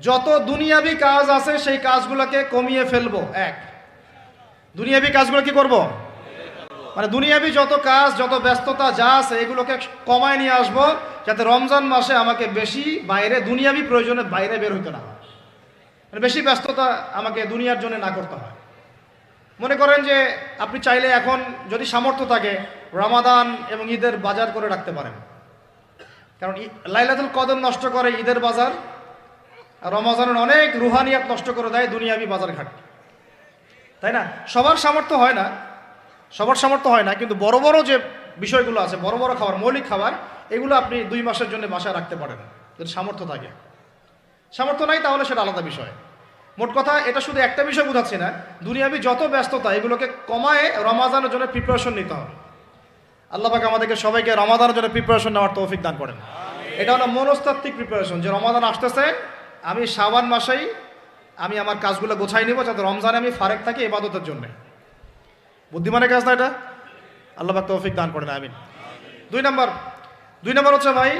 যত দুনিয়াবি কাজ আছে সেই কাজগুলোকে কমিয়ে ফেলবো। এক, দুনিয়াবি কাজগুলো কি করব? মানে দুনিয়াবি যত কাজ, যত ব্যস্ততা যা আছে এগুলোকে কমায় নিয়ে আসবো, যাতে রমজান মাসে আমাকে বেশি বাইরে দুনিয়াবি প্রয়োজনে বাইরে বের হইতে না হয়, মানে বেশি ব্যস্ততা আমাকে দুনিয়ার জন্য না করতে হয়। মনে করেন যে আপনি চাইলে এখন যদি সামর্থ্য থাকে রমাদান এবং ঈদের বাজার করে রাখতে পারেন, কারণ লাইলাতুল কদর নষ্ট করে ঈদের বাজার, আর রমজানের অনেক রুহানিয়াত নষ্ট করে দেয় দুনিয়াবি বাজার ঘাট, তাই না? সবার সামর্থ্য হয় না, সবার সামর্থ্য হয় না, কিন্তু বড় বড় যে বিষয়গুলো আছে, বড় বড় খাবার, মৌলিক খাবার, এগুলো আপনি 2 মাসের জন্য বাসায় রাখতে পারেন যদি সামর্থ্য থাকে। সামর্থ্য নাই তাহলে সেটা আলাদা বিষয়। মোট কথা এটা শুধু একটা বিষয় বোঝাচ্ছি না, দুনিয়াবি যত ব্যস্ততা এগুলোকে কমায় রমাদানের জন্য প্রিপারেশন নিতে হবে। আল্লাহ পাক আমাদেরকে সবাইকে রমাদানের জন্য প্রিপারেশন নেওয়ার তৌফিক দান করেন। এটা হলো মনস্তাত্ত্বিক প্রিপারেশন, যে রমাদান আসতেছে, আমি শাবান মাসেই আমি আমার কাজগুলো গোছাই নিব, যাতে রমজানে আমি ফারেক থাকি ইবাদতের জন্য। বুদ্ধিমানের কাজ না এটা? আল্লাহ পাক তৌফিক দান করেন, আমিন। 2 নম্বর হচ্ছে ভাই,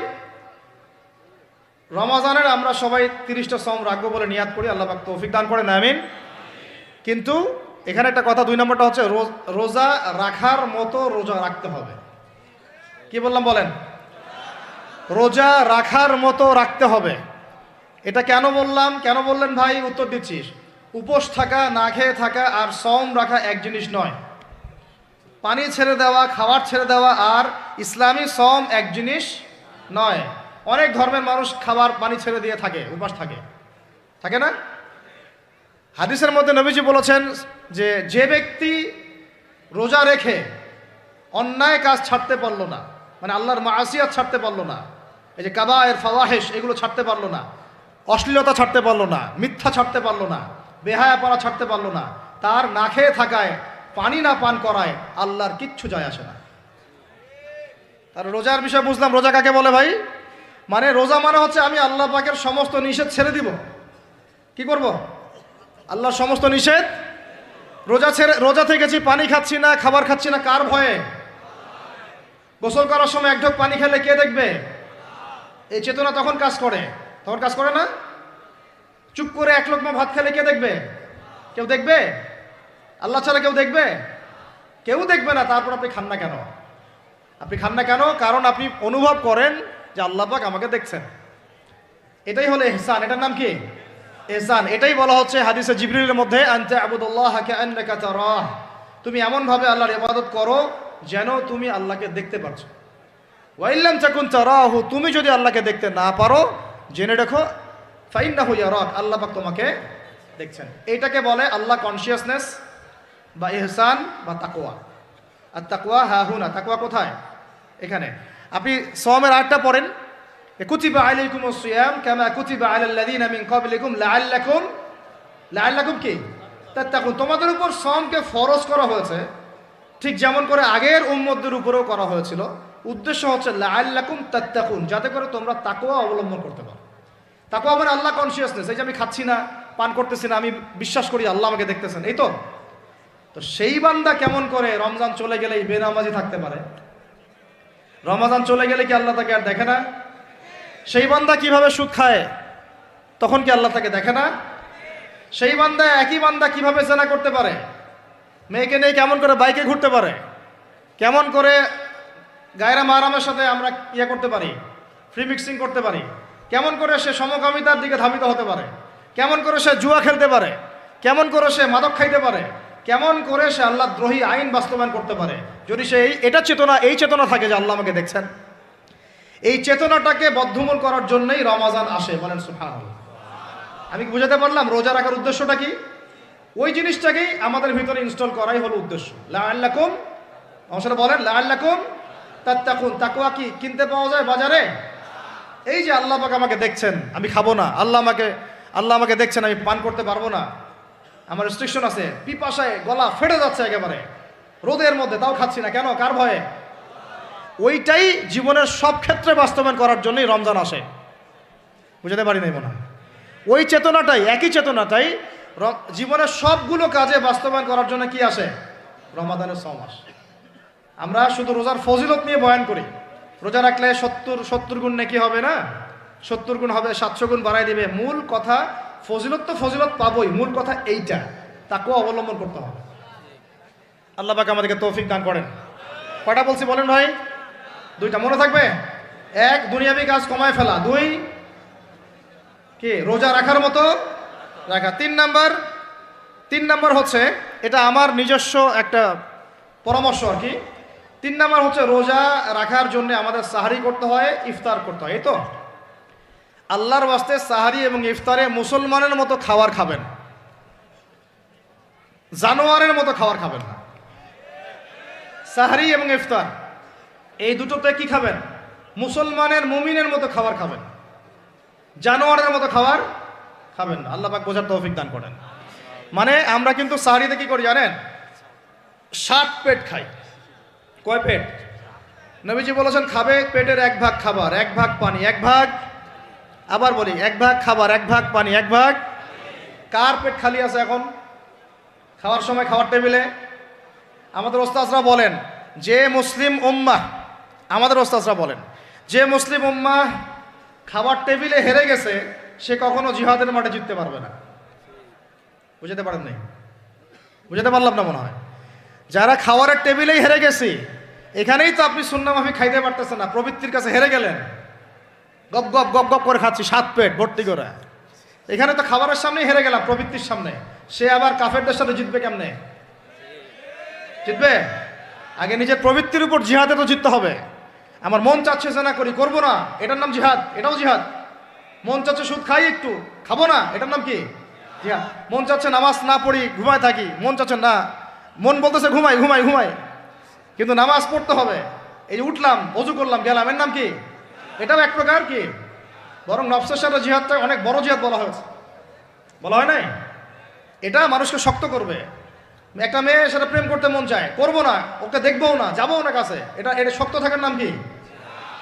রমজানের আমরা সবাই 30টা সম রাখবো বলে নিয়াত করি, আল্লাহ পাক তৌফিক দান করেন, আমিন। কিন্তু এখানে একটা কথা, 2 নম্বরটা হচ্ছে রোজা রাখার মতো রোজা রাখতে হবে। কি বললাম বলেন? রোজা রাখার মতো রাখতে হবে। এটা কেন বললাম, কেন বললেন ভাই? উত্তর দিচ্ছিস। উপোস থাকা, না খেয়ে থাকা আর সম রাখা এক জিনিস নয়। পানি ছেড়ে দেওয়া, খাবার ছেড়ে দেওয়া আর ইসলামী সম এক জিনিস নয়। অনেক ধর্মের মানুষ খাবার পানি ছেড়ে দিয়ে থাকে, উপাস থাকে, থাকে না? হাদিসের মধ্যে নবীজি বলেছেন যে যে ব্যক্তি রোজা রেখে অন্যায় কাজ ছাড়তে পারলো না, মানে আল্লাহর মাসিয়াত ছাড়তে পারলো না, এই যে কাবায়ের ফাওয়াহিশ এগুলো ছাড়তে পারলো না, অশ্লীলতা ছাড়তে পারলো না, মিথ্যা ছাড়তে পারলো না, বেহায়াপনা ছাড়তে পারলো না, তার না খেয়ে থাকায়, পানি না পান করায় আল্লাহর কিচ্ছু যায় আসে না। তার রোজার বিষয় বুঝলাম। রোজা কাকে বলে ভাই? মানে রোজা মানে হচ্ছে আমি আল্লাহ পাকের সমস্ত নিষেধ ছেড়ে দিব। কি করব? আল্লাহর সমস্ত নিষেধ। রোজা থেকেছি, পানি খাচ্ছি না, খাবার খাচ্ছি না, কার ভয়ে? গোসল করার সময় 1 ঢোক পানি খেলে কে দেখবে? এই চেতনা তখন কাজ করে, তখন কাজ করে না? চুপ করে 1 লোকমা ভাত খেলে কে দেখবে? কেউ দেখবে? আল্লাহ ছাড়া কেউ দেখবে? কেউ দেখবে না। তারপর আপনি খান না কেন? আপনি খান না কেন? কারণ আপনি অনুভব করেন যে আল্লাহ পাক আমাকে দেখছেন। এটাই হলো ইহসান। এটার নাম কি? ইহসান। এটাই বলা হচ্ছে হাদিসে জিবরিলের মধ্যে, আনতা আবুদুল্লাহ কাআন্নাকা তারাহ, তুমি এমন ভাবে আল্লাহর ইবাদত করো যেন তুমি আল্লাহকে দেখতে পাচ্ছ। ওয়া ইল্লাম তাকুন তারাহু, তুমি যদি আল্লাহকে দেখতে না পারো জেনে রাখো ফাইন্নাহু ইয়ারাক, আল্লাহ পাক তোমাকে দেখছেন। এটাকে বলে আল্লাহ কনসিয়াসনেস বা ইহসান বা তাকওয়া। আর তাকওয়া হাহুনা, তাকওয়া কোথায়? এখানে। আপনি সওমের 8টা পড়েন, কুতিবা আলাইকুমুস সিয়াম কামা কুতিবা আলাল লাযিনা মিন ক্বাবলিকুম লাআল্লাকুম কি তাত্তাকুন, তোমাদের উপর সওমকে ফরজ করা হয়েছে ঠিক যেমন করে আগের উম্মতদের উপরেও করা হয়েছিল। উদ্দেশ্য হচ্ছে লাআল্লাকুম তাত্তাকুন, যাতে করে তোমরা তাকওয়া অবলম্বন করতে পারো। তাকওয়া মানে আল্লাহ কনসিয়াসনেস, এই যে আমি খাচ্ছি না, পান করতেছি না, আমি বিশ্বাস করি আল্লাহ আমাকে দেখতেছেন, এই তো। তো সেই বান্দা কেমন করে রমজান চলে গেলেই বেনামাজি থাকতে পারে? রমজান চলে গেলে কি আল্লাহ তাকে আর দেখে না? সেই বান্দা কিভাবে সুদ খায়, তখন কি আল্লাহ তাকে দেখে না? সেই বান্দা, একই বান্দা কিভাবে জেনা করতে পারে? মেয়েকে নিয়ে কেমন করে বাইকে ঘুরতে পারে? কেমন করে গায়রা মাহরামের সাথে আমরা করতে পারি, ফ্রি মিক্সিং করতে পারি? কেমন করে সে সমকামিতার দিকে ধাবিত হতে পারে? কেমন করে সে জুয়া খেলতে পারে? কেমন করে সে মাদক খাইতে পারে? কেমন করে সে আল্লাহ দ্রোহী আইন বাস্তবায়ন করতে পারে? যদি সে এই চেতনা থাকে যে আল্লাহ আমাকে দেখছেন, এই চেতনাটাকে বদ্ধমূল করার জন্যই রমাজান আসে। বলেন সুবহানাল্লাহ। আমি কি বুঝাতে পারলাম রোজা রাখার উদ্দেশ্যটা কি? ওই জিনিসটাকেই আমাদের ভিতরে ইনস্টল করাই হলো উদ্দেশ্য। লাআল্লাকুম, আমার সাথে বলেন লাআল্লাকুম তাত্তাকুন। তাকওয়া কি কিনতে পাওয়া যায় বাজারে? এই যে আল্লাহ পাক আমাকে দেখছেন, আমি খাবো না, আল্লাহ আমাকে দেখছেন, আমি পান করতে পারবো না, আমার রেস্ট্রিকশন আছে, পিপাসায় গলা ফেটে যাচ্ছে একেবারে রোদের মধ্যে, তাও খাচ্ছি না কেন? কার ভয়ে? ওইটাই জীবনের সব ক্ষেত্রে বাস্তবায়ন করার জন্যই রমজান আসে। বুঝাতে পারি নাই মনে হয়? ওই চেতনাটাই, একই চেতনাটাই জীবনের সবগুলো কাজে বাস্তবায়ন করার জন্য কি আসে? রমাদানের সওম আসে। আমরা শুধু রোজার ফজিলত নিয়ে বয়ান করি, রোজা রাখলে 70 গুণ নেকি হবে না, 70 গুণ হবে, 700 গুণ বাড়াই দিবে। মূল কথা ফজিলত তো ফজিলত পাবই, মূল কথা এইটা, তাকেও অবলম্বন করতে হবে। আল্লাহ পাক আমাদেরকে তৌফিক দান করেন। কয়টা বলছি বলেন ভাই? 2টা মনে থাকবে। 1 দুনিয়াবি কাজ কমায় ফেলা, 2 কি রোজা রাখার মতো রাখা। 3 নাম্বার হচ্ছে, এটা আমার নিজস্ব একটা পরামর্শ আর কি। 3 নাম্বার হচ্ছে রোজা রাখার জন্য আমাদের সাহারি করতে হয়, ইফতার করতে হয়। এই তো আল্লাহর ওয়াস্তে সাহারি এবং ইফতারে মুসলমানের মতো খাবার খাবেন, জানোয়ারের মতো খাবার খাবেন না। সাহারি এবং ইফতার এই দুটোতে কি খাবেন? মুসলমানের মুমিনের মতো খাবার খাবেন, জানোয়ারের মতো খাবার খাবেন না। আল্লাহ পাক বোঝার তৌফিক দান করেন। মানে আমরা কিন্তু সাহারিতে কি করি জানেন? 7 পেট খাই। কয় পেট? নবীজি বলেছেন খাবে পেটের 1 ভাগ খাবার, 1 ভাগ পানি, 1 ভাগ, আবার বলি 1 ভাগ খাবার, 1 ভাগ পানি, 1 ভাগ। কার পেট খালি আছে এখন খাওয়ার সময় খাওয়ার টেবিলে? আমাদের ওস্তাদরা বলেন যে মুসলিম উম্মাহ, আমাদের ওস্তাদরা বলেন যে মুসলিম উম্মাহ খাবার টেবিলে হেরে গেছে, সে কখনো জিহাদের মাঠে জিততে পারবে না। বুঝতে পারেন নাই? বুঝতে পারলাম না মনে হয়। যারা খাওয়ারের টেবিলেই হেরে গেছি, এখানেই তো আপনি সুন্নাহ মাফিক খাইতে পারতেছেন না, প্রবৃত্তির কাছে হেরে গেলেন, গপ গপ গপ গপ করে খাচ্ছি 7 পেট ভর্তি করে। এখানে তো খাবারের সামনেই হেরে গেলাম, প্রবৃত্তির সামনে। সে আবার কাফেরদের সাথে জিতবে কেমনে? জিতবে আগে নিজের প্রবৃত্তির উপর জিহাদে তো জিততে হবে। আমার মন চাচ্ছে যে না করি, করবো না, এটার নাম জিহাদ, এটাও জিহাদ। মন চাচ্ছে সুদ খাই একটু, খাবো না, এটার নাম কি? জিহাদ। মন চাচ্ছে নামাজ না পড়ি, ঘুমায় থাকি, মন চাচ্ছে না, মন বলতেছে ঘুমাই ঘুমাই ঘুমাই, কিন্তু নামাজ পড়তে হবে। এই যে উঠলাম, অজু করলাম, গেলাম, এর নাম কি? এটাও এক প্রকার কি, বরং নফসের সাথে জিহাদটা অনেক বড় জিহাদ বলা হয়েছে, বলা হয় নাই? এটা মানুষকে শক্ত করবে। একটা মেয়ে সেটা প্রেম করতে মন চায়, করবো না, ওকে দেখবোও না, যাবোও না কাছে, এটা শক্ত থাকার নাম কি?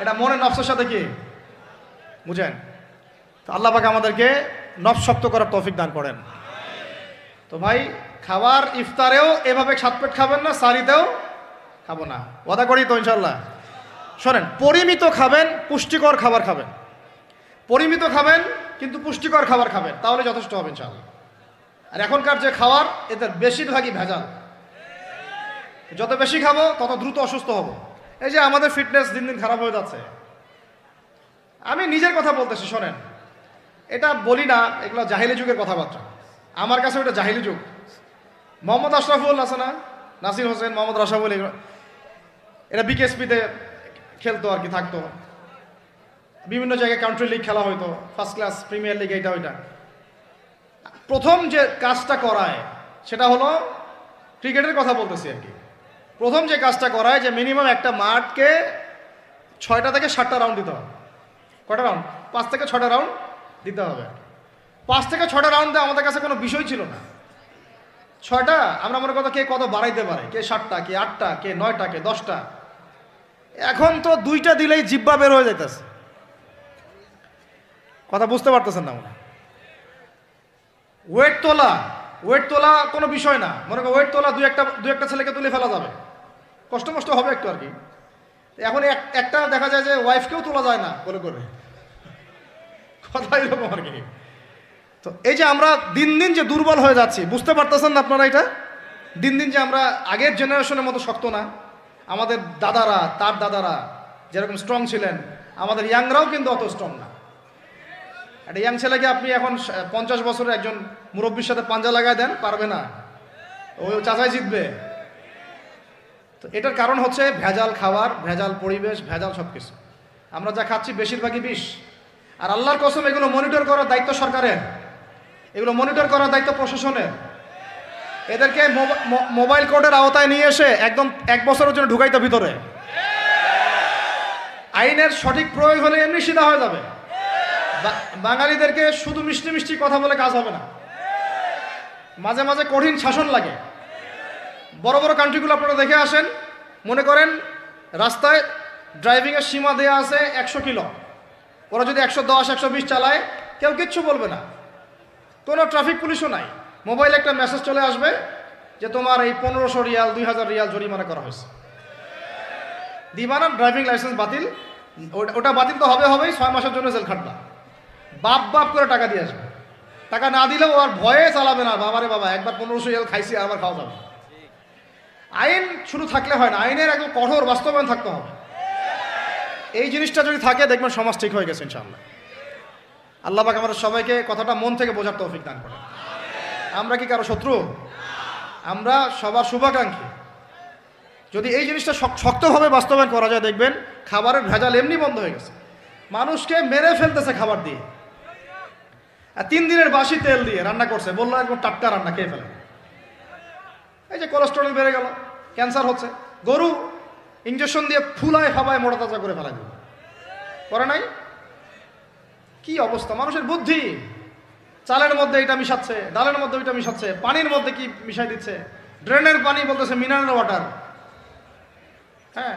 এটা মনের নফসের সাথে কি, বুঝেন? তো আল্লাহ পাক আমাদেরকে নফস শক্ত করার তৌফিক দান করেন। তো ভাই খাবার ইফতারেও এভাবে 7 পেট খাবেন না, সারিতেও খাবো না, ওয়াদা করি তো ইনশাল্লাহ। শোনেন, পরিমিত খাবেন, পুষ্টিকর খাবার খাবেন, পরিমিত খাবেন কিন্তু পুষ্টিকর খাবার খাবেন, তাহলে যথেষ্ট হবে ইনশাল্লাহ। আর এখনকার যে খাবার, এদের বেশিরভাগই ভেজাল। যত বেশি খাবো তত দ্রুত অসুস্থ হব। এই যে আমাদের ফিটনেস দিন দিন খারাপ হয়ে যাচ্ছে। আমি নিজের কথা বলতেছি, শোনেন, এটা বলি না, এগুলো জাহিলি যুগের কথাবার্তা। আমার কাছে ওটা জাহিলি যুগ। মোহাম্মদ আশরাফুল আছে না, নাসির হোসেন, মোহাম্মদ রাশাফুল, এরা বিকেএসপিতে খেলতো আর কি, থাকতো। বিভিন্ন জায়গায় কান্ট্রি লিগ খেলা হইতো, ফার্স্ট ক্লাস, প্রিমিয়ার লিগ, এইটা ওইটা। প্রথম যে কাজটা করায় সেটা হলো, ক্রিকেটের কথা বলতেছি আর কি, প্রথম যে কাজটা করায় যে মিনিমাম একটা মাঠকে 6টা থেকে 7টা রাউন্ড দিতে হবে। কয়টা রাউন্ড? 5 থেকে 6টা রাউন্ড দিতে হবে। 5 থেকে 6টা রাউন্ড দেওয়া আমাদের কাছে কোনো বিষয় ছিল না। 6টা আমরা মনে করতো কে কত বাড়াইতে পারে, কে 7টা, কে 8টা, কে 9টা, কে 10টা। এখন তো 2টা দিলেই জিব্বা বের হয়ে যাইতেছে। কথা বুঝতে পারতেছেন না মনে? ওয়েট তোলা কোনো বিষয় না। মনে করো ওয়েট তোলা, দু একটা ছেলেকে তুলে ফেলা যাবে, কষ্ট হবে একটু আর কি। এখন একটা দেখা যায় যে ওয়াইফকেও তোলা যায় না করে করে, কথা এরকম আর কি। তো এই যে আমরা দিন দিন যে দুর্বল হয়ে যাচ্ছি, বুঝতে পারতেছেন না আপনারা? এটা দিন দিন যে আমরা আগের জেনারেশনের মতো শক্ত না। আমাদের দাদারা, তার দাদারা যেরকম স্ট্রং ছিলেন, আমাদের ইয়াংরাও কিন্তু অত স্ট্রং না। একটা ইয়াং ছেলেকে আপনি এখন 50 বছরের একজন মুরব্বীর সাথে পাঞ্জা লাগায় দেন, পারবে না, ওই চাচাই জিতবে। তো এটার কারণ হচ্ছে ভেজাল খাবার, ভেজাল পরিবেশ, ভেজাল সব কিছু। আমরা যা খাচ্ছি বেশিরভাগই বিষ। আর আল্লাহর কসম, এগুলো মনিটর করার দায়িত্ব সরকারের, এগুলো মনিটর করার দায়িত্ব প্রশাসনের। এদেরকে মোবাইল কোর্টের আওতায় নিয়ে এসে একদম 1 বছরের জন্য ঢুকাইতে ভিতরে। আইনের সঠিক প্রয়োগ হলে এমনি সিধা হয়ে যাবে। বাঙালিদেরকে শুধু মিষ্টি মিষ্টি কথা বলে কাজ হবে না, মাঝে মাঝে কঠিন শাসন লাগে। বড় বড় কান্ট্রিগুলো আপনারা দেখে আসেন, মনে করেন রাস্তায় ড্রাইভিংয়ের সীমা দেওয়া আছে 100 কিলো, ওরা যদি 110, 120 চালায় কেউ কিচ্ছু বলবে না, কোনো ট্রাফিক পুলিশও নাই। মোবাইলে একটা মেসেজ চলে আসবে যে তোমার এই 1500 রিয়াল, 2000 রিয়াল জরিমানা করা হয়েছে। দিবা না, ড্রাইভিং লাইসেন্স বাতিল। ওটা বাতিল তো হবেই, 6 মাসের জন্য জেল খাটবা। বাপ বাপ করে টাকা দিয়ে আসবে। টাকা না দিলেও আর ভয়ে চালাবে না, বাবারে বাবা একবার 1500 রিয়াল খাইছি আবার খাওয়া যাবে। আইন শুধু থাকলে হয় না, আইনের একদম কঠোর বাস্তবায়ন থাকতে হবে। এই জিনিসটা যদি থাকে দেখবেন সমাজ ঠিক হয়ে গেছে ইনশাআল্লাহ। আল্লাহ পাক আমাদের সবাইকে কথাটা মন থেকে বোঝার তৌফিক দান করেন। আমরা কি কারো শত্রু? আমরা সবার শুভাকাঙ্ক্ষী। যদি এই জিনিসটা শক্তভাবে বাস্তবায়ন করা যায় দেখবেন খাবারের ভেজাল এমনি বন্ধ হয়ে গেছে। মানুষকে মেরে ফেলতেছে খাবার দিয়ে, আর 3 দিনের বাসি তেল দিয়ে রান্না করছে, বললো একদম টাটকা রান্না, খেয়ে ফেলে। এই যে কোলেস্টেরল বেড়ে গেল, ক্যান্সার হচ্ছে। গরু ইঞ্জেকশন দিয়ে ফুলায় ফাবায় মোটা তাজা করে ফেলা দিল, করে নাই? কি অবস্থা মানুষের বুদ্ধি! চালের মধ্যে এটা মিশাচ্ছে, ডালের মধ্যে ওইটা মিশাচ্ছে, পানির মধ্যে কি মিশাই দিচ্ছে, ড্রেনের পানি বলতেছে মিনারেল ওয়াটার। হ্যাঁ,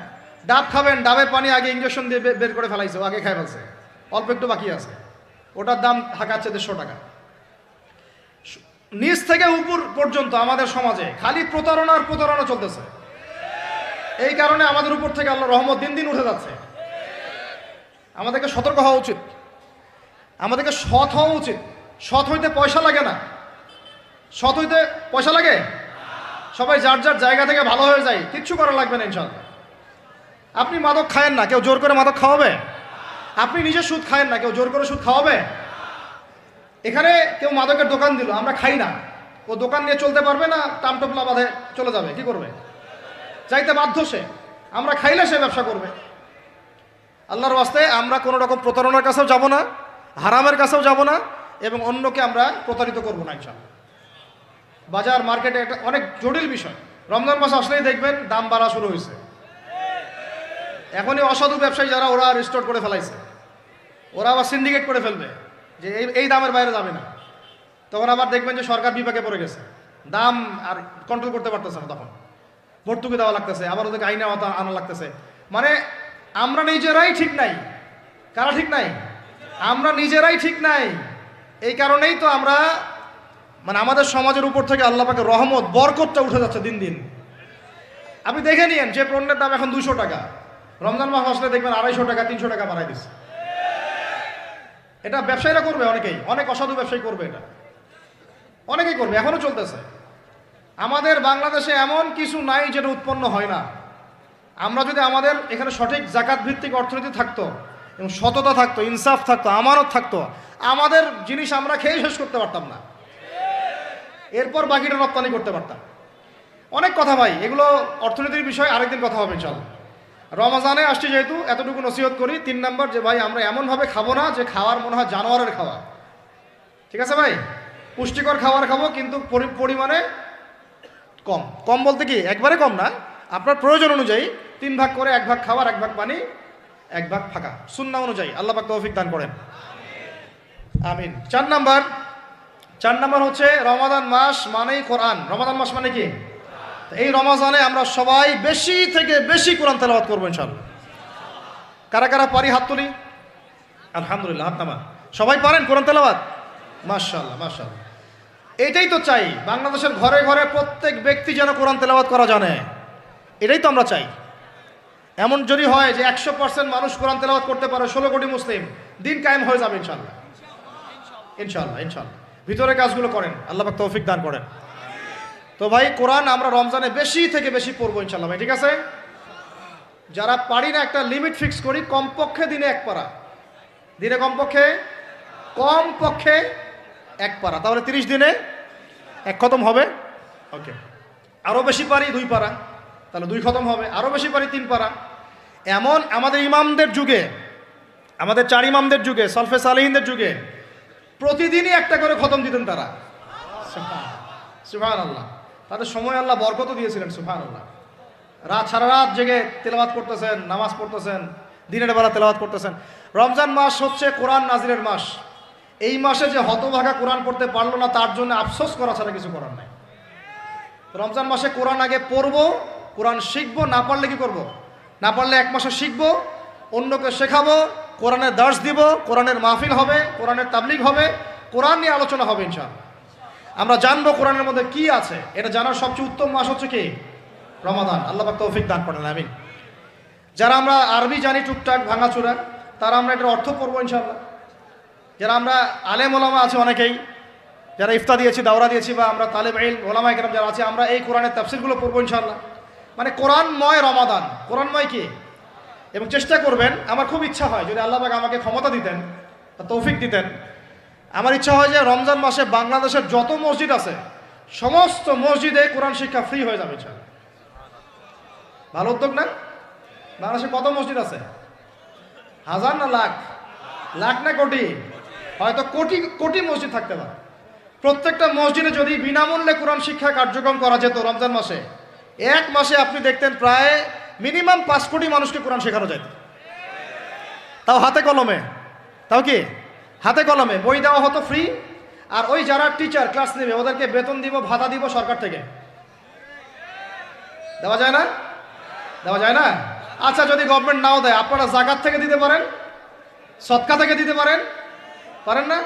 ডাব খাবেন, ডাবের পানি আগে ইঞ্জেকশন দিয়ে বের করে ফেলাইছে, আগে খাই ফেলছে, অল্প একটু বাকি আছে, ওটার দাম হাঁকাচ্ছে 150 টাকা। নিচ থেকে উপর পর্যন্ত আমাদের সমাজে খালি প্রতারণার প্রতারণা চলতেছে। এই কারণে আমাদের উপর থেকে আল্লাহর রহমত দিন দিন উঠে যাচ্ছে। আমাদেরকে সতর্ক হওয়া উচিত, আমাদেরকে সৎ হওয়া উচিত। সৎ হইতে পয়সা লাগে না, সৎ হইতে পয়সা লাগে। সবাই যার যার জায়গা থেকে ভালো হয়ে যায়, কিচ্ছু করা লাগবে না ইনশাআল্লাহ। আপনি মাদক খায়েন না, কেউ জোর করে মাদক খাওয়াবে? আপনি নিজে সুদ খায়েন না, কেউ জোর করে সুদ খাওয়াবে? এখানে কেউ মাদকের দোকান দিল, আমরা খাই না, ও দোকান নিয়ে চলতে পারবে না? টামটোপলা বাঁধে চলে যাবে, কি করবে? চাইতে বাধ্য সে। আমরা খাইলে সে ব্যবসা করবে। আল্লাহর ওয়াস্তে আমরা কোনো রকম প্রতারণার কাছেও যাব না, হারামের কাছেও যাব না, এবং অন্যকে আমরা প্রতারিত করব না ইনশাআল্লাহ। বাজার মার্কেটে একটা অনেক জটিল বিষয়। রমজান মাস আসলেই দেখবেন দাম বাড়া শুরু হয়েছে। এখনই অসাধু ব্যবসায়ী যারা, ওরা রিস্টোর করে ফেলাইছে, ওরা আবার সিন্ডিকেট করে ফেলবে যে এই দামের বাইরে যাবে না। তখন আবার দেখবেন যে সরকার বিপাকে পড়ে গেছে, দাম আর কন্ট্রোল করতে পারতেছে না, তখন ভর্তুকি দেওয়া লাগতেছে, আবার ওদেরকে আইনে আনা লাগতেছে। মানে আমরা নিজেরাই ঠিক নাই। কারা ঠিক নাই? আমরা নিজেরাই ঠিক নাই। এই কারণেই তো আমরা মানে আমাদের সমাজের উপর থেকে আল্লাহ পাকের রহমত বরকতটা উঠে যাচ্ছে দিন দিন। আপনি দেখে নিয়েন, যে পণ্যের দাম এখন 200 টাকা, রমজান মাস আসলে দেখবেন 250 টাকা 300 টাকা বাড়াই দিচ্ছে। এটা ব্যবসায়ীরা করবে, অনেকেই, অনেক অসাধু ব্যবসায়ী করবে, এটা অনেকেই করবে, এখনো চলতেছে। আমাদের বাংলাদেশে এমন কিছু নাই যেটা উৎপন্ন হয় না। আমরা যদি আমাদের এখানে সঠিক জাকাত ভিত্তিক অর্থনীতি থাকতো এবং সততা থাকতো, ইনসাফ থাকতো, আমানত থাকতো, আমাদের জিনিস আমরা খেয়ে শেষ করতে পারতাম না, এরপর বাকিটা রপ্তানি করতে পারতাম। অনেক কথা ভাই, এগুলো অর্থনীতির বিষয়, আরেকদিন কথা হবে ইনশাআল্লাহ। রমজানে আসছি যেহেতু এতটুকু নসিহত করি। 3 নাম্বার, যে ভাই আমরা এমনভাবে খাবো না যে খাওয়ার মনে হয় জানোয়ারের খাওয়া। ঠিক আছে ভাই, পুষ্টিকর খাবার খাবো, কিন্তু পরিমাণে কম। কম বলতে কি একবারে কম না, আপনার প্রয়োজন অনুযায়ী 3 ভাগ করে, 1 ভাগ খাবার, 1 ভাগ পানি, 1 ভাগ ফাঁকা, সুন্নাহ অনুযায়ী। আল্লাহ পাক তৌফিক দান করেন, আমিন। 4 নাম্বার হচ্ছে রমাদান মাস মানেই কোরআন। রমাদান মাস মানে কি? এই রমজানে আমরা সবাই বেশি থেকে বেশি কোরআন তেলাওয়াত করবো ইনশাআল্লাহ। কারা কারা পারি হাত তুলি? আলহামদুলিল্লাহ, হাত নামান। সবাই পারেন কোরআন তেলাওয়াত? মাশাআল্লাহ মাশাআল্লাহ। এটাই তো চাই, বাংলাদেশের ঘরে ঘরে প্রত্যেক ব্যক্তি যেন কোরআন তেলাওয়াত করা জানে, এটাই তো আমরা চাই। এমন যদি হয় যে 100% মানুষ কোরআন তেলাওয়াত করতে পারে, 16 কোটি মুসলিম, দিন কায়েম হয়ে যাবে ইনশাআল্লাহ। ইনশাআল্লাহ ইনশাআল্লাহ। ভিতরে কাজগুলো করেন, আল্লাহ পাক তৌফিক দান করেন। তো ভাই কোরআন আমরা রমজানে বেশি থেকে বেশি পড়বো ইনশাআল্লাহ ভাই, ঠিক আছে? যারা পারি না একটা লিমিট ফিক্স করি, কমপক্ষে দিনে 1 পারা, দিনে কমপক্ষে 1 পারা, তাহলে 30 দিনে 1 খতম হবে। ওকে, আরও বেশি পারি 2 পারা, তাহলে 2 খতম হবে। আরও বেশি পারি 3 পারা। এমন আমাদের ইমামদের যুগে, আমাদের 4 ইমামদের যুগে, সলফে সালেহিনদের যুগে প্রতিদিনই 1টা করে খতম দিতেন তারা। সুবহানাল্লাহ। তাদের সময় আল্লাহ বরকত দিয়েছিলেন, সুবহানাল্লাহ। সারা রাত জেগে তেলাওয়াত করতেছেন, নামাজ পড়তেছেন, দিনের বেলা তেলাওয়াত করতেছেন। রমজান মাস হচ্ছে কোরআন নাজিলের মাস। এই মাসে যে হতভাগা কোরআন পড়তে পারলো না, তার জন্য আফসোস করা ছাড়া কিছু করার নাই। রমজান মাসে কোরআন আগে পড়বো, কোরআন শিখবো, না পারলে কি করব? না পারলে 1 মাসে শিখবো, অন্যকে শেখাবো, কোরআনের দার্স দিব, কোরআনের মাহফিল হবে, কোরআনের তাবলিগ হবে, কোরআন নিয়ে আলোচনা হবে ইনশাআল্লাহ। আমরা জানবো কোরআনের মধ্যে কি আছে। এটা জানার সবচেয়ে উত্তম মাস হচ্ছে কি? রমাদান। আল্লাহ পাক তৌফিক দান করেন, আমিন। যারা আমরা আরবি জানি টুকটাক ভাঙাচোরা, তারা আমরা এটার অর্থ পড়বো ইনশাআল্লাহ, যারা আমরা আলেম ওলামা আছে অনেকেই, যারা ইফতা দিয়েছি, দাওরা দিয়েছি, বা আমরা তালেব ইলম ওলামা ইকরাম যারা আছে, আমরা এই কোরআনের তাফসিরগুলো পড়বো ইনশাআল্লাহ। মানে কোরআনময় রমাদান, কোরআনময় কি, এবং চেষ্টা করবেন। আমার খুব ইচ্ছা হয় যদি আল্লাহ পাক আমাকে ক্ষমতা দিতেন, তৌফিক দিতেন, আমার ইচ্ছা হয় যে রমজান মাসে বাংলাদেশের যত মসজিদ আছে সমস্ত মসজিদে কোরআন শিক্ষা ফ্রি হয়ে যাবে ইনশাআল্লাহ। ভালো উদ্যোগ না? বাংলাদেশে কত মসজিদ আছে? হাজার না লাখ? লাখ না কোটি? হয়তো কোটি কোটি মসজিদ থাকতে পারে। প্রত্যেকটা মসজিদে যদি বিনামূল্যে কোরআন শিক্ষা কার্যক্রম করা যেত রমজান মাসে, এক মাসে আপনি দেখতেন প্রায় মিনিমাম 5 কোটি মানুষকে কোরআন শেখানো যেত। তাও হাতে কলমে, তাও কি হাতে কলমে, বই দেওয়া হতো ফ্রি। আর ওই যারা টিচার ক্লাস নেবে ওদেরকে বেতন দিব, ভাতা দিব সরকার থেকে। দেওয়া যায় না? দেওয়া যায় না? আচ্ছা, যদি গভর্নমেন্ট নাও দেয়, আপনারা জাকাত থেকে দিতে পারেন, সদকা থেকে দিতে পারেন, পারেন না?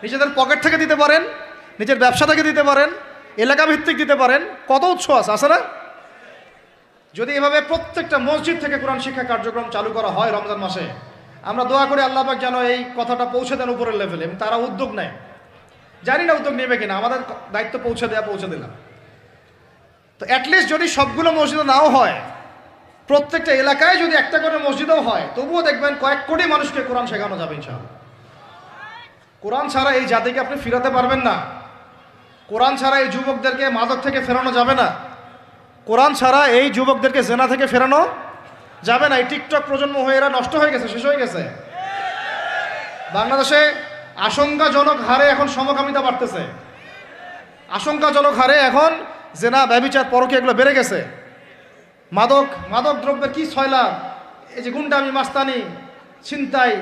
নিজেদের পকেট থেকে দিতে পারেন, নিজের ব্যবসা থেকে দিতে পারেন, এলাকা ভিত্তিক দিতে পারেন। কত উৎস আছে না? যদি এভাবে প্রত্যেকটা মসজিদ থেকে কোরআন শিক্ষা কার্যক্রম চালু করা হয় রমজান মাসে, আমরা দোয়া করি আল্লাহ পাক যেন এই কথাটা পৌঁছে দেন উপরের লেভেলে, এবং তারা উদ্যোগ নেয়। জানি না উদ্যোগ নেবে কিনা, আমাদের দায়িত্ব পৌঁছে দিলাম। তো অ্যাটলিস্ট যদি সবগুলো মসজিদে নাও হয়, প্রত্যেকটা এলাকায় যদি একটা করে মসজিদও হয়, তবুও দেখবেন কয়েক কোটি মানুষকে কোরআন শেখানো যাবে ইনশাআল্লাহ। কোরআন ছাড়া এই জাতিকে আপনি ফিরাতে পারবেন না। কোরআন ছাড়া এই যুবকদেরকে মাদক থেকে ফেরানো যাবে না। কোরআন ছাড়া এই যুবকদেরকে জেনা থেকে ফেরানো যাবে না। এই টিকটক প্রজন্ম হয়ে এরা নষ্ট হয়ে গেছে, শেষ হয়ে গেছে। বাংলাদেশে আশঙ্কাজনক হারে এখন সমকামিতা বাড়তেছে। আশঙ্কাজনক হারে এখন জেনা, ব্যভিচার, পরকীয়া এগুলো বেড়ে গেছে। মাদক দ্রব্যের কি ছয়লাভ, এই যে গুন্ডামি, মাস্তানি, ছিনতাই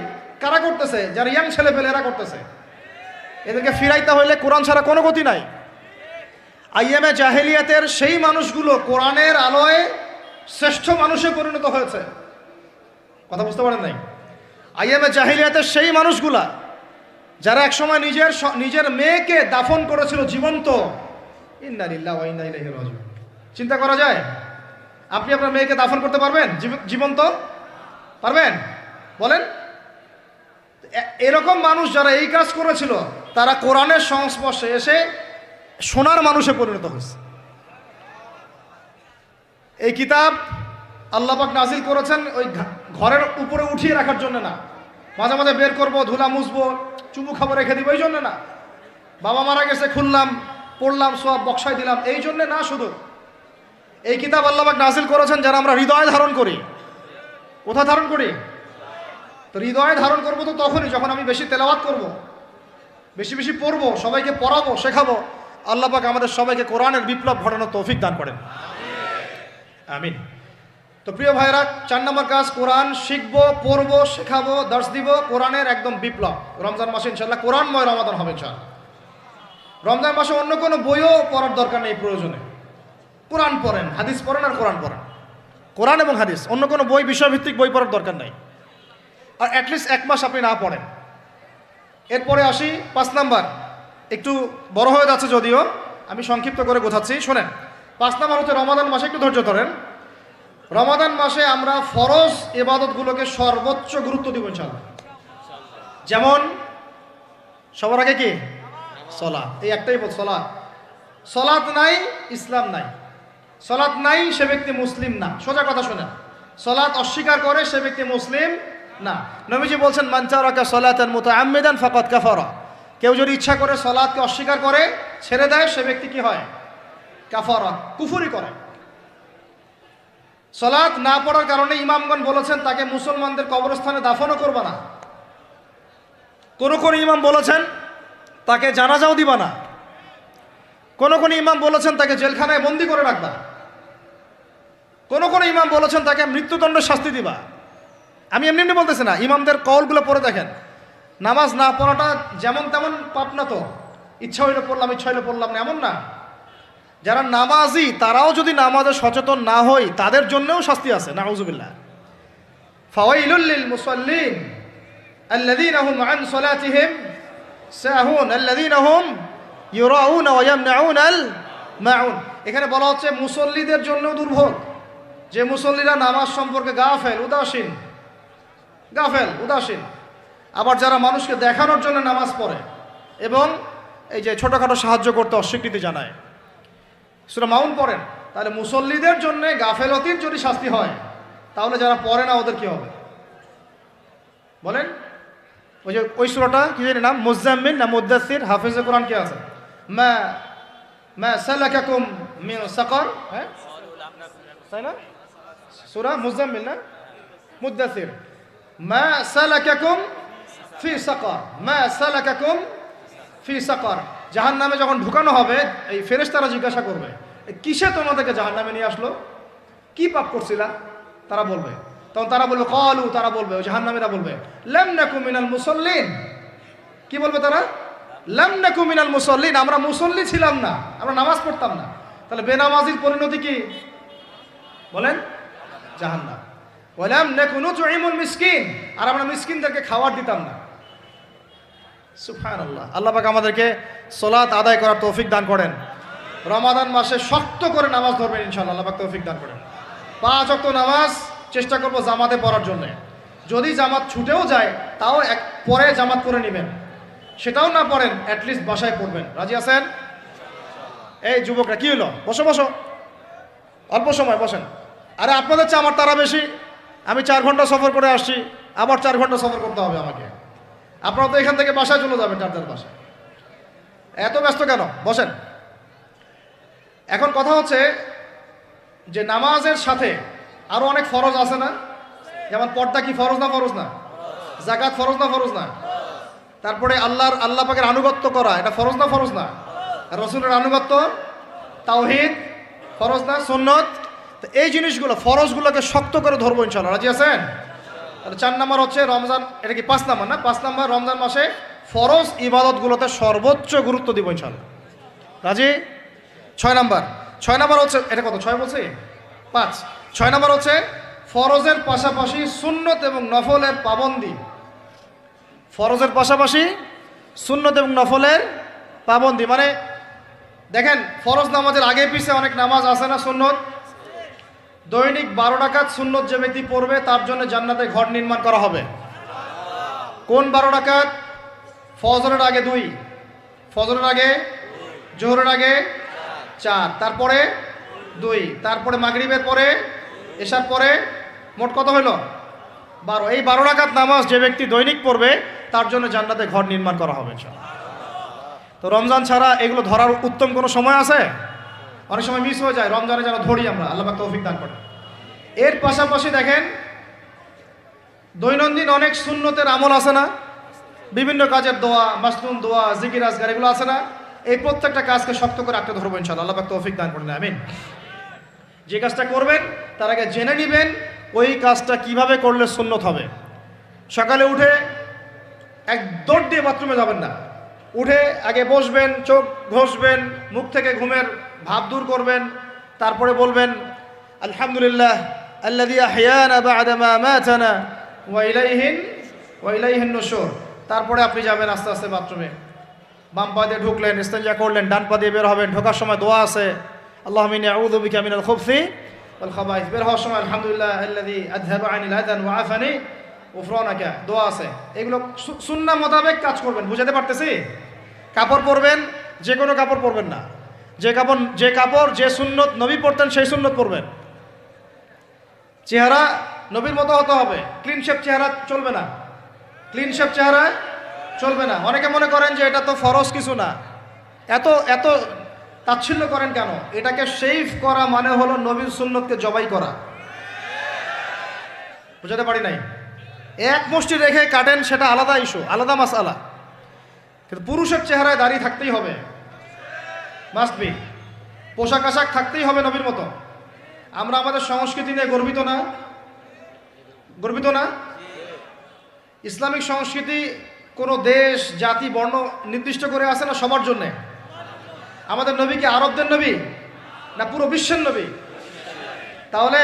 কারা করতেছে? যারা ইয়াং ছেলে পেলে এরা করতেছে। এদেরকে ফিরাইতে হইলে কোরআন ছাড়া কোনো গতি নাই। আইয়ামে জাহেলিয়াতের সেই মানুষগুলো কোরআনের আলোয় শ্রেষ্ঠ মানুষে পরিণত হয়েছে। কথা বুঝতে পারেন নাই? আইয়ামে জাহেলিয়াতের সেই মানুষগুলা যারা একসময় নিজের মেয়েকে দাফন করেছিল জীবন্ত। ইন্না লিল্লাহি ওয়া ইন্না ইলাইহি রাজিউন। চিন্তা করা যায়? আপনি আপনার মেয়েকে দাফন করতে পারবেন জীবন্ত? পারবেন? বলেন। এরকম মানুষ যারা এই কাজ করেছিল, তারা কোরআনের সংস্পর্শে এসে সোনার মানুষে পরিণত হয়েছে। এই কিতাব আল্লাহ পাক নাজিল করেছেন ওই ঘরের উপরে উঠিয়ে রাখার জন্য না, মাঝে মাঝে বের করবো, ধুলা মুছবো, চুমু খাবো, রেখে দিব, এই জন্য না। বাবা মারা গেছে, খুললাম, পড়লাম, সব বক্সায় দিলাম, এই জন্যে না। শুধু এই কিতাব আল্লাহ পাক নাজিল করেছেন যারা আমরা হৃদয়ে ধারণ করি। কোথায় ধারণ করি? তো হৃদয়ে ধারণ করবো তো তখনই যখন আমি বেশি তেলাওয়াত করব, বেশি বেশি পড়বো, সবাইকে পড়াবো, শেখাবো। আল্লাহ পাক আমাদের সবাইকে কোরআনের বিপ্লব ঘটানোর তৌফিক দান করেন, আমিন। তো প্রিয় ভাইরা, 4 নম্বর কাজ, কোরআন শিখবো, পড়বো, শেখাবো, দর্শ দিব। কোরআনের একদম বিপ্লব। রমজান মাসে ইনশাআল্লাহ কোরআনময় রমাদান হবে ইনশাআল্লাহ। রমজান মাসে অন্য কোনো বইও পড়ার দরকার নেই প্রয়োজনে। কোরআন পড়েন, হাদিস পড়েন, আর কোরআন পড়েন। কোরআন এবং হাদিস, অন্য কোনো বই, বিষয়ভিত্তিক বই পড়ার দরকার নাই। আর অ্যাটলিস্ট 1 মাস আপনি না পড়েন। এরপরে আসি 5 নাম্বার। একটু বড় হয়ে যাচ্ছে যদিও, আমি সংক্ষিপ্ত করে বোঝাচ্ছি, শোনেন। 5 নাম্বার হচ্ছে রমাদান মাসে, একটু ধৈর্য ধরেন। রমাদান মাসে আমরা ফরজ ইবাদতগুলোকে সর্বোচ্চ গুরুত্ব দিব ইনশাআল্লাহ। যেমন সবার আগে কি? সালাত। এই একটাই বল, সালাত। সালাত নাই, ইসলাম নাই। সালাত নাই, সে ব্যক্তি মুসলিম না। সোজা কথা শোনেন, সালাত অস্বীকার করে সে ব্যক্তি মুসলিম না। নবীজি বলছেন, মান তারাকা সালাতান মুতাআম্মিদান ফাকাদ কাফারা। কেউ যদি ইচ্ছা করে সালাতকে অস্বীকার করে, ছেড়ে দেয়, সে ব্যক্তি কি হয়? কাফারা, কুফরি করে। সালাত না পড়ার কারণে ইমামগণ বলেছেন তাকে মুসলমানদের কবরস্থানে দাফনও করবা না। কোন কোন ইমাম বলেছেন তাকে জানাজাও দিবা না। কোন কোন ইমাম বলেছেন তাকে জেলখানায় বন্দি করে রাখবা। কোন কোন ইমাম বলেছেন তাকে মৃত্যুদণ্ডের শাস্তি দিবা। আমি এমনি এমনি বলতেছি না, ইমামদের কওলগুলো পড়ে দেখেন। নামাজ না পড়াটা যেমন তেমন পাপ না তো, ইচ্ছা হইলে পড়লাম, ইচ্ছা হইলে পড়লাম না, এমন না। যারা নামাজি তারাও যদি নামাজে সচেতন না হয়, তাদের জন্যও শাস্তি আছে। নাউযুবিল্লাহ। ফাওয়াইলুল লিল মুসাল্লিন আল্লাযীনা হুম আন সালাতিহিম সাহুন আল্লাযীনা হুম ইউরাউনা ওয়া ইয়ামনাউনাল মাউন। এখানে বলা হচ্ছে মুসল্লিদের জন্যও দুর্ভোগ, যে মুসল্লিরা নামাজ সম্পর্কে গাফেল, উদাসীন। আবার যারা মানুষকে দেখানোর জন্য নামাজ পড়ে এবং এই যে ছোটোখাটো সাহায্য করতে অস্বীকৃতি জানায়, সূরা মাউন পড়েন, তাহলে মুসল্লিদের জন্য গাফেলতির যদি শাস্তি হয়, তাহলে যারা পড়ে না ওদের কি হবে বলেন? ওই যে ওই সূরাটা কি জানি নাম, মুজাম্মিল না মুদ্দাসির, হাফিজে কোরআন কে আছে, মা মা সালাকাকুম মিন সাকার, হ্যাঁ তাই না? সূরা মুজাম্মিল না মুদ্দাসির, মা সালাকাকুম ফি সাকার, মা সালাকাকুম ফি সাকার। জাহান্নামে যখন ঢুকানো হবে, এই ফেরেশতারা জিজ্ঞাসা করবে, কিসে তোমাদেরকে জাহান্নামে নিয়ে আসলো, কি পাপ করছিলা? তারা বলবে, তখন তারা বলবে ক্বালু, তারা বলবে, ওই জাহান্নামীরা বলবে, লাম নাকু মিনাল মুসাল্লিন। কি বলবে তারা? লাম নাকু মিনাল মুসাল্লিন, আমরা মুসল্লি ছিলাম না, আমরা নামাজ পড়তাম না। তাহলে বেনামাজির পরিণতি কি বলেন? জাহান্নাম। ওয়ালাম নাকু নুতঈমুল মিসকিন, আর আমরা মিসকিনদেরকে খাবার দিতাম না। সুবহানাল্লাহ। আল্লাহ পাক আমাদেরকে সালাত আদায় করার তৌফিক দান করেন। রমাদান মাসে শক্ত করে নামাজ ধরবেন ইনশাআল্লাহ, আল্লাহ পাক তৌফিক দান করেন। 5 ওয়াক্ত নামাজ চেষ্টা করব জামাতে পড়ার জন্য। যদি জামাত ছুটেও যায় তাও পরে জামাত করে নেবেন, সেটাও না পড়েন অ্যাটলিস্ট বাসায় পড়বেন। রাজি আছেন? এই যুবকরা কি হলো, বসো বসো, অল্প সময় বসেন। আরে আপনাদের চেয়ে আমার তারা বেশি, আমি 4 ঘন্টা সফর করে আসছি, আবার 4 ঘন্টা সফর করতে হবে আমাকে। আপনারা তো এখান থেকে বাসায় চলে যাবেন, যার বাসায়। এত ব্যস্ত কেন? বসেন। এখন কথা হচ্ছে যে নামাজের সাথে আরো অনেক ফরজ আছে না? যেমন পর্দা কি ফরজ না ফরজ না? যাকাত ফরজ না ফরজ না? তারপরে আল্লাহ পাকের আনুগত্য করা, এটা ফরজ না ফরজ না? রাসূলের আনুগত্য, তাওহীদ ফরজ না সুন্নত? তো এই জিনিসগুলো ফরজগুলোকে শক্ত করে ধরবো ইনশাআল্লাহ। রাজি আছেন? তাহলে 4 নাম্বার হচ্ছে রমজান, এটা কি 5 নাম্বার না? 5 নাম্বার রমজান মাসে ফরজ ইবাদতগুলোতে সর্বোচ্চ গুরুত্ব দিব ইনশাআল্লাহ। রাজি? 6 নাম্বার হচ্ছে, এটা কত 6 বলছি? 5। 6 নাম্বার হচ্ছে ফরজের পাশাপাশি সুন্নত এবং নফলের পাবন্দি। ফরজের পাশাপাশি সুন্নত এবং নফলের পাবন্দি মানে দেখেন, ফরজ নামাজের আগে পিছে অনেক নামাজ আছে না সুন্নত? দৈনিক 12 রাকাত সুন্নত যে ব্যক্তি পড়বে তার জন্য জান্নাতে ঘর নির্মাণ করা হবে। কোন 12 রাকাত? ফজরের আগে 2, ফজরের আগে, জোহরের আগে 4, তারপরে 2, তারপরে মাগরিবের পরে, এশার পরে, মোট কত হইল? 12। এই 12 রাকাত নামাজ যে ব্যক্তি দৈনিক পড়বে তার জন্য জান্নাতে ঘর নির্মাণ করা হবে ইনশাআল্লাহ। তো রমজান ছাড়া এগুলো ধরার উত্তম কোনো সময় আছে? অনেক সময় মিস হয়ে যায়, রমজানে যেন ধরি আমরা, আল্লাহ পাক তৌফিক দান করেন। এর পাশাপাশি দেখেন দৈনন্দিন অনেক সুন্নতের আমল আছে না? বিভিন্ন কাজের দোয়া, মাসনুন দোয়া, জিকির আজকার, এগুলো আছে না? এই প্রত্যেকটা কাজকে শক্ত করে আঁকড়ে ধরবো ইনশাআল্লাহ, আল্লাহ পাক তৌফিক দান করেন, আমিন। যে কাজটা করবেন তার আগে জেনে নেবেন ওই কাজটা কিভাবে করলে সুন্নত হবে। সকালে উঠে এক দৌড় দিয়ে বাথরুমে যাবেন না, উঠে আগে বসবেন, চোখ ঘষবেন, মুখ থেকে ঘুমের ভাব দূর করবেন, তারপরে বলবেন আলহামদুলিল্লাহ আল্লাযী আহইয়ানা বা'দা মা আমাতানা ওয়া ইলাইহিন নুশুর। তারপরে আপনি যাবেন আস্তে আস্তে বাথরুমে, বাম পা দিয়ে ঢুকলেন, ইস্তেঞ্জা করলেন, ডান পা দিয়ে বের হবেন। ঢোকার সময় দোয়া আছে, আল্লাহুম্মা ইন্নী আউযু বিকা মিনাল খুবসি ওয়াল খাবাইস। বের হওয়ার সময় আলহামদুলিল্লাহ আল্লাযী আযহাবা আনিল আযান ওয়া আফানি গুফরানাকা, দোয়া আছে। এগুলো সুন্নাহ মোতাবেক কাজ করবেন। বুঝাতে পারতেছি? কাপড় পরবেন, যে কোনো কাপড় পরবেন না। যে কাপড় যে সুন্নত নবী পরতেন সেই সুন্নত পরবেন। চেহারা নবীর মতো হতে হবে, ক্লিন শেপ চেহারা চলবে না, ক্লিন শেপ চেহারা চলবে না। অনেকে মনে করেন যে এটা তো ফরজ কিছু না, এত তাচ্ছিল্য করেন কেন? এটাকে শেভ করা মানে হলো নবীর সুন্নতকে জবাই করা। বুঝাতে পারি নাই? এক মুষ্টি রেখে কাটেন, সেটা আলাদা ইস্যু, আলাদা মাসআলা। কিন্তু পুরুষের চেহারায় দাড়ি থাকতেই হবে, মাস্ট বি। পোশাক আশাক থাকতেই হবে নবীর মতো। আমরা আমাদের সংস্কৃতি নিয়ে গর্বিত না? গর্বিত না? ইসলামিক সংস্কৃতি কোনো দেশ, জাতি, বর্ণ নির্দিষ্ট করে আছে না? সবার জন্যে। আমাদের নবী কি আরবদের নবী না পুরো বিশ্বের নবী? তাহলে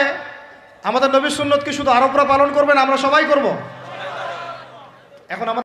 আমাদের নবীর সুন্নত কি শুধু আরবরা পালন করবেন, আমরা সবাই করব? এখন আমাদের